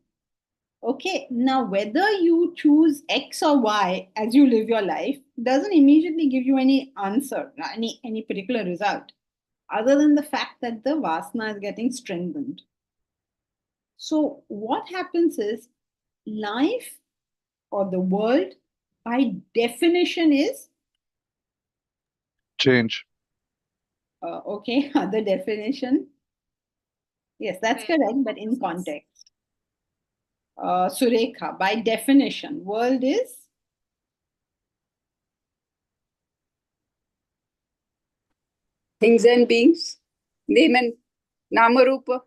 Okay, now whether you choose X or Y as you live your life doesn't immediately give you any answer, any particular result, other than the fact that the vasana is getting strengthened. So what happens is life or the world by definition is Change. okay, other definition. Yes, that's correct, but in context. Surekha, by definition, world is things and beings, name and namarupa.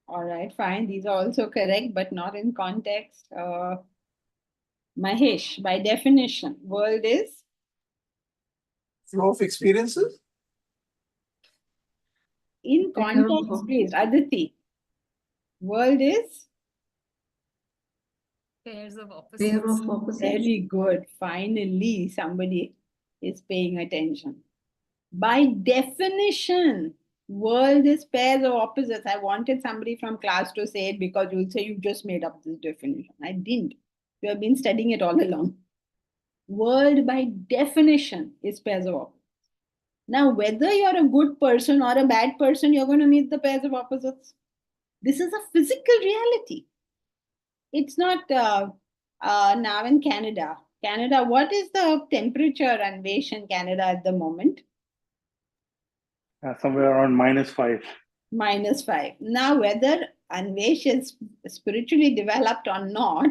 all right, fine. These are also correct, but not in context. Mahesh, by definition, world is Flow of experiences. in Pair of context, please. Aditi, world is Pairs of opposites. Pair of opposites. very good. Finally, somebody is paying attention. By definition, world is pairs of opposites. I wanted somebody from class to say it because you'll say you just made up this definition. I didn't. You have been studying it all along. World by definition is pairs of opposites. Now, whether you're a good person or a bad person, you're going to meet the pairs of opposites. This is a physical reality. It's not now in Canada. Canada, what is the temperature and weight in Canada at the moment? Somewhere around -5. -5. Now, whether Anvesh is spiritually developed or not,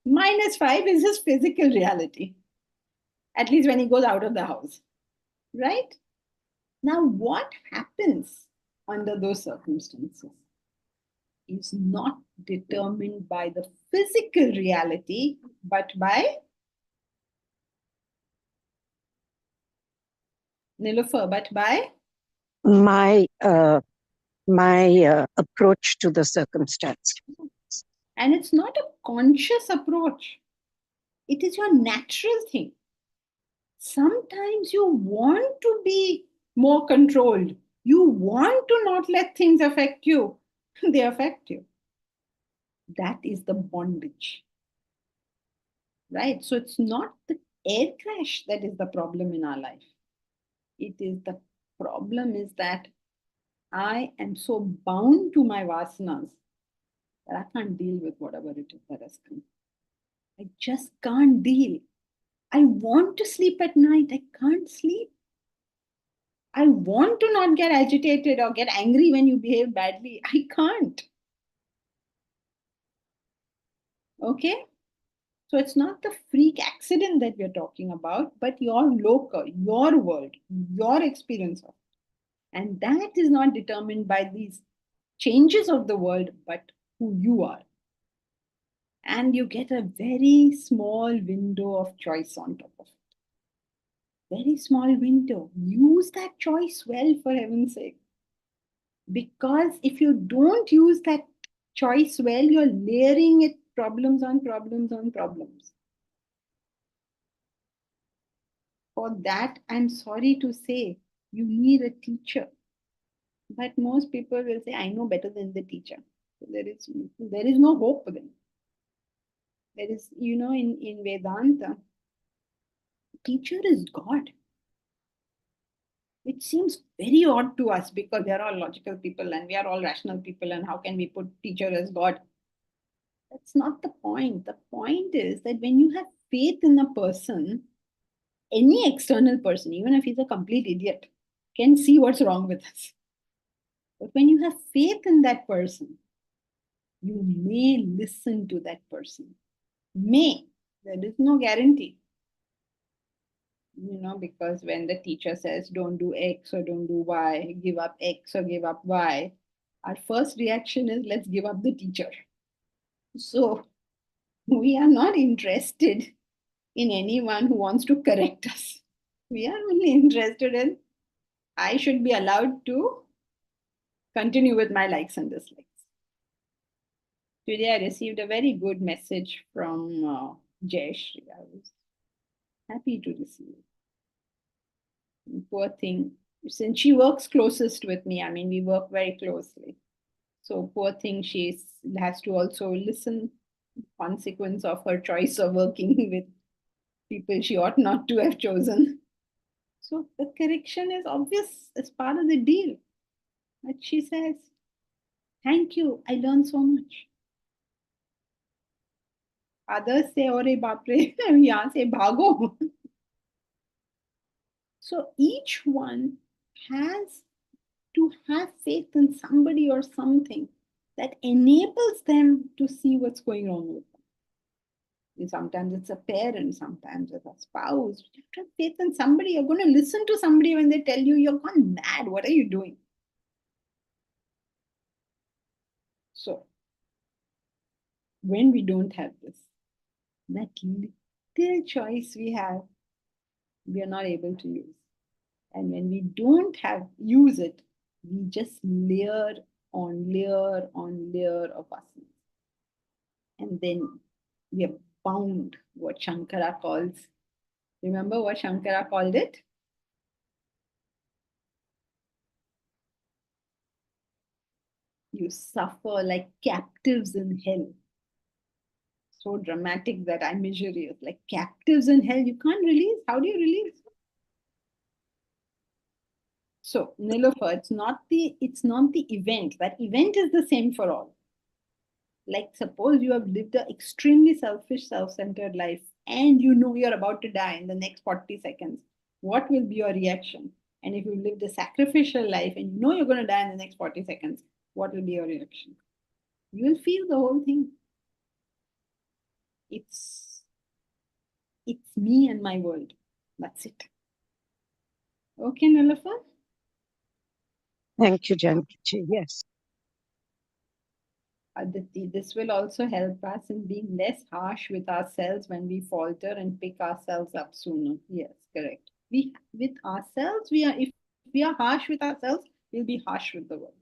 -5 is his physical reality. At least when he goes out of the house. Right? Now, what happens under those circumstances is not determined by the physical reality, but by Nilufer, but by My approach to the circumstance. and it's not a conscious approach. It is your natural thing. Sometimes you want to be more controlled. You want to not let things affect you. They affect you. That is the bondage. Right? So it's not the air crash that is the problem in our life. It is the problem is that I am so bound to my vasanas that I can't deal with whatever it is that has come. I just can't deal. I want to sleep at night. I can't sleep. I want to not get agitated or get angry when you behave badly. I can't. Okay? So it's not the freak accident that we're talking about, but your local, your world, your experience of it. And that is not determined by these changes of the world, but who you are. And you get a very small window of choice on top of it. Very small window. Use that choice well, for heaven's sake. Because if you don't use that choice well, you're layering it problems on problems on problems. For that, I'm sorry to say, you need a teacher. But most people will say, I know better than the teacher. So there is no hope for them. There is, in Vedanta, teacher is God. It seems very odd to us because we are all logical people and we are all rational people, and how can we put teacher as God? That's not the point. The point is that when you have faith in a person, any external person, even if he's a complete idiot, can see what's wrong with us. But when you have faith in that person, you may listen to that person. May. There is no guarantee. Because when the teacher says, don't do X or don't do Y, give up X or give up Y, our first reaction is, let's give up the teacher. So we are not interested in anyone who wants to correct us. We are only interested in, I should be allowed to continue with my likes and dislikes. Today I received a very good message from Jayesh. I was happy to receive it. Poor thing, since she works closest with me, we work very closely. So poor thing, she has to also listen consequence of her choice of working with people she ought not to have chosen. So the correction is obvious as part of the deal. But she says, thank you, I learned so much. Others say, Ore bapre, yahan se bhago. So each one has to have faith in somebody or something that enables them to see what's going wrong with them. And sometimes it's a parent, sometimes it's a spouse. You have to have faith in somebody. You're going to listen to somebody when they tell you you're gone mad. What are you doing? So when we don't have this, that little choice we have, we are not able to use. And when we don't use it, we just layer on layer on layer of asanas. And then we are bound, what Shankara calls. Remember what Shankara called it? You suffer like captives in hell. So dramatic that imagery of like captives in hell. You can't release. How do you release? So Nilofer, it's not the event. That event is the same for all. Like suppose you have lived an extremely selfish, self-centered life and you're about to die in the next 40 seconds. What will be your reaction? And if you lived a sacrificial life and you're going to die in the next 40 seconds, what will be your reaction? You will feel the whole thing. It's me and my world. That's it. Okay, Nilofer? Thank you, Janki. Yes. Aditi, this will also help us in being less harsh with ourselves when we falter and pick ourselves up sooner. Yes, correct. With ourselves, if we are harsh with ourselves, we'll be harsh with the world.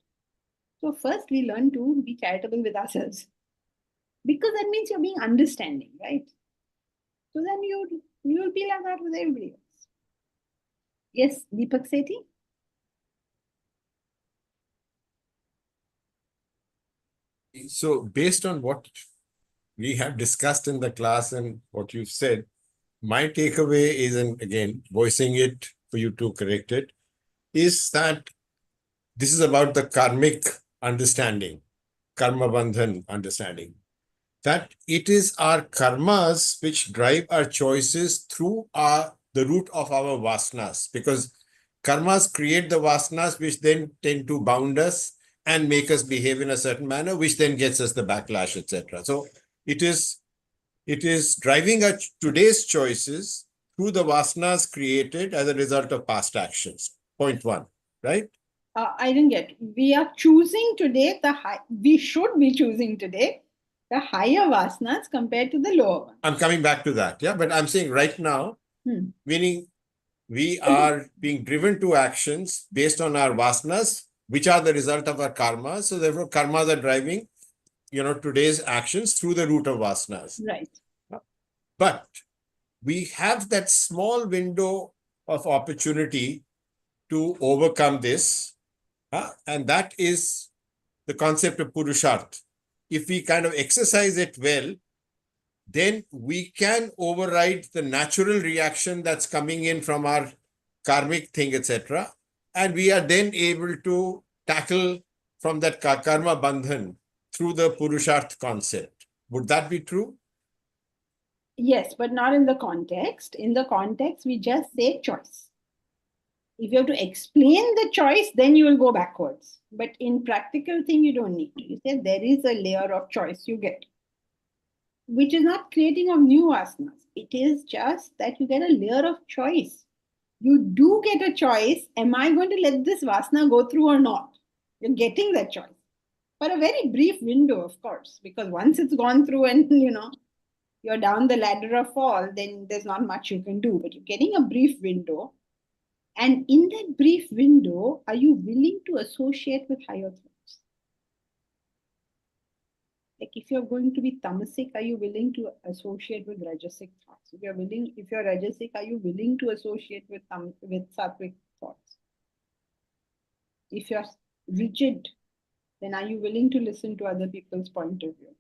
So first we learn to be charitable with ourselves. Because that means you're being understanding, right? So then you'll be like that with everybody else. Yes, Deepak Sethi? So based on what we have discussed in the class and what you've said, my takeaway is, and again, voicing it for you to correct it, is that this is about the karmic understanding, karma bandhan understanding, that it is our karmas which drive our choices through the root of our vasanas, because karmas create the vasanas which then tend to bound us and make us behave in a certain manner, which then gets us the backlash, etc. So it is It is driving our today's choices through the vasanas created as a result of past actions. Point one, right? I didn't get. We are choosing today we should be choosing today the higher vasanas compared to the lower ones. I'm coming back to that. Yeah. But I'm saying right now, meaning we are being driven to actions based on our vasanas, which are the result of our karma. So therefore, karmas are driving, today's actions through the route of vasanas. Right. But we have that small window of opportunity to overcome this. And that is the concept of Purusharth. If we kind of exercise it well, then we can override the natural reaction that's coming in from our karmic thing, etc. And we are then able to tackle from that karma bandhan through the Purusharth concept. Would that be true? Yes, but not in the context. In the context, we just say choice. If you have to explain the choice, then you will go backwards. But in practical thing, you don't need to. You say there is a layer of choice you get, which is not creating of new asanas. It is just that you get a layer of choice. You do get a choice. Am I going to let this vasana go through or not? You're getting that choice for a very brief window, of course, because once it's gone through and you're down the ladder of fall, then there's not much you can do. But you're getting a brief window. And in that brief window, are you willing to associate with higher thoughts? Like if you're going to be tamasic, are you willing to associate with rajasic thoughts? If you're rajasic, are you willing to associate with sattvic thoughts? If you're rigid, then are you willing to listen to other people's point of view?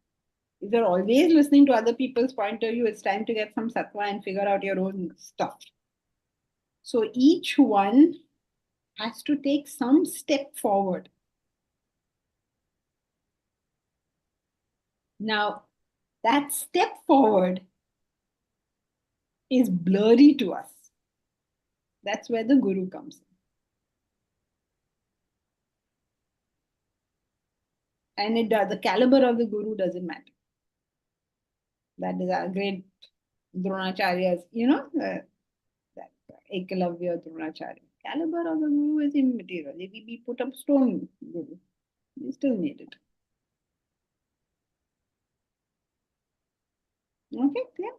If you're always listening to other people's point of view, it's time to get some sattva and figure out your own stuff. So each one has to take some step forward. Now, that step forward is blurry to us. That's where the guru comes in. And the caliber of the guru doesn't matter. That is our great Dronacharya's, that Ekalavya Dronacharya. Caliber of the guru is immaterial. If we put up stone guru, we still need it. Okay, clear?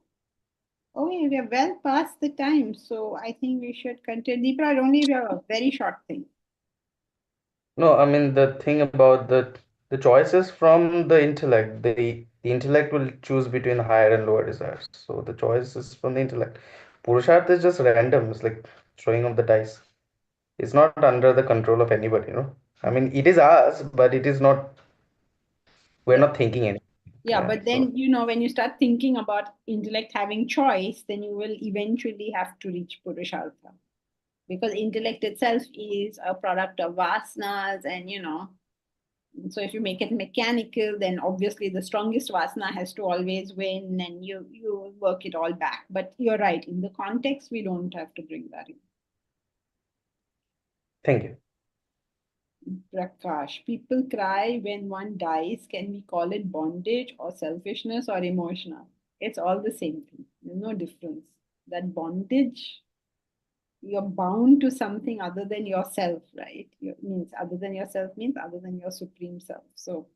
Okay, we are well past the time, so I think we should continue. Deepa, only if you have a very short thing. No, I mean the thing about the choices from the intellect. The intellect will choose between higher and lower desires. So the choice is from the intellect. Purusharth is just random. It's like throwing of the dice. It's not under the control of anybody, I mean, it is us, but it is not. We're not thinking anything. Yeah, Yeah, but then, when you start thinking about intellect having choice, then you will eventually have to reach Purushartha. Because intellect itself is a product of vasanas and, so if you make it mechanical, then obviously the strongest vasana has to always win and you work it all back. But you're right, in the context, we don't have to bring that in. Thank you. Prakash, people cry when one dies. Can we call it bondage or selfishness or emotional? It's all the same thing. There's no difference. That bondage, you're bound to something other than yourself, right? Means other than yourself means other than your supreme self. So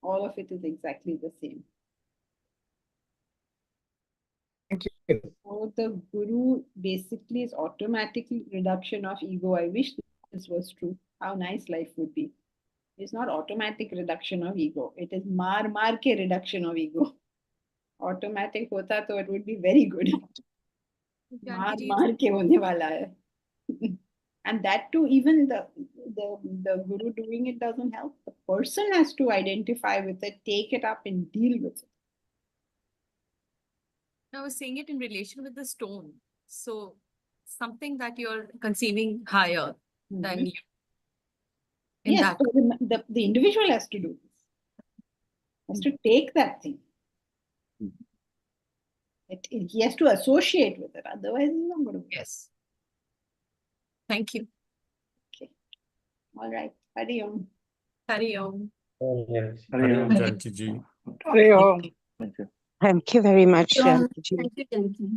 all of it is exactly the same. Thank you. So the guru basically is automatic reduction of ego. I wish this was true. How nice life would be. It's not automatic reduction of ego. It is mar ke reduction of ego. Automatic hota to it would be very good. Mar ke hone wala hai. And that too, even the guru doing it doesn't help. The person has to identify with it, take it up and deal with it. I was saying it in relation with the stone. So something that you're conceiving higher than you. Yes, so the individual has to do this. Has to take that thing. He has to associate with it. Otherwise, he's not going to. Yes. Thank you. Okay. All right. Hari Om. Hari Om. Hari Om, Janki ji. Hari Om. Thank you. Thank you very much, Thank Janki ji. you, Janki.